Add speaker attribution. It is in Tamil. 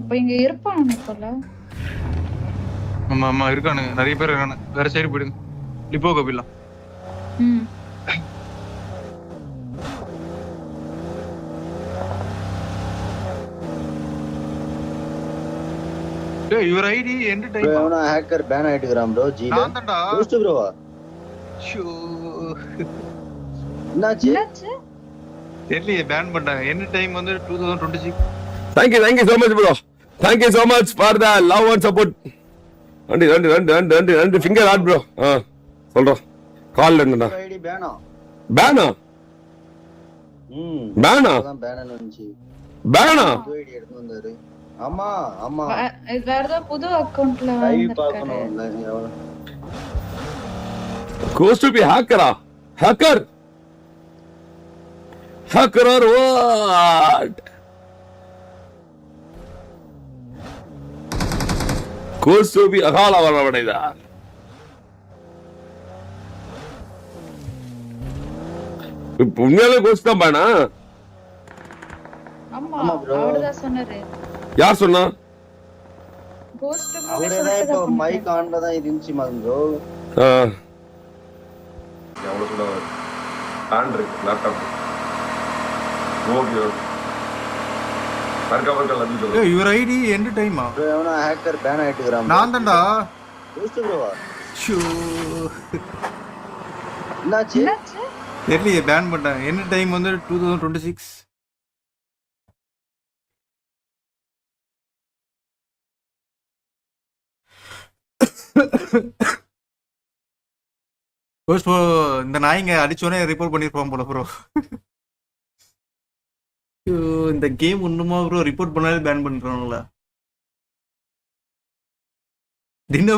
Speaker 1: அப்ப இங்க இருப்பானு போல.
Speaker 2: ஆமா ஆமா இருக்கானுங்க, நிறைய பேர் இருக்கானு. வேற சைடு போயிடுங்க, லிப்போ கோபிலாம். டேய் யுவர் ஐடி எண்ட் டைம்.
Speaker 3: அவனா ஹேக்கர் பேன் ஆயிட்டுக்கறான் ப்ரோ. ஜி
Speaker 2: நான் தான்டா.
Speaker 3: கோஸ்ட் ப்ரோவா?
Speaker 2: ஷோ
Speaker 3: என்னாச்சு?
Speaker 2: தெரியலையே, பேன் பண்ணிட்டாங்க. எண்ட் டைம் வந்து 2026.
Speaker 4: Thank you so much bro. Thank you so much for the love and support. ரெண்டு ஃபிங்கர் ஆட் ப்ரோ. சொல்றோம் கால்ல இருந்தடா.
Speaker 3: ஐடி பேனா?
Speaker 4: பேனா? பேனா?
Speaker 3: அதான் பேனன் வந்துச்சு.
Speaker 4: பேனா?
Speaker 3: ஐடி எடுத்து வந்தாரு. ஆமா ஆமா.
Speaker 1: வேற ஏதோ புது அக்கவுண்ட்ல
Speaker 3: ஐடி பார்க்கணும்.
Speaker 4: Goes to be hacker-ஆ? Hacker? Hacker or what? Goes to be அகால வரவடைதா. இப்போ உண்மையாலே கோஸ்ட் தான் பானா?
Speaker 1: ஆமா அவர்தான் சொன்னாரு.
Speaker 4: யார் சொன்னா?
Speaker 1: Ghost bro.
Speaker 3: அவரே இப்போ மைக் ஆன்ல தான் இருந்துச்சு ப்ரோ.
Speaker 4: எவ்வளவு சொல்ல ஆண்ட்ராய்ட் லேப்டாப். ஓகே வர்க்க லட்சம் சொல்லுங்க.
Speaker 2: ஏய் யுவர் ஐடி எண்ட் டைமா?
Speaker 3: ப்ரோ அவனா ஹேக்கர் பேன் ஆயிட்டுக்கறான்.
Speaker 2: நான் தான்டா.
Speaker 3: கோஸ்ட் ப்ரோவா?
Speaker 2: ஷோ
Speaker 3: என்னாச்சு?
Speaker 2: தெரியலையே, பேன் பண்ணிட்டாங்க. எண்ட் டைம் வந்து 2026. இந்த நாய்ங்க அடிச்சோடனே ரிப்போர்ட் பண்ணிருப்பான் போல ப்ரோ. இந்த கேம் ஒண்ணுமா ப்ரோ ரிப்போர்ட் பண்ணாலே பேன் பண்றாங்களா? தினம்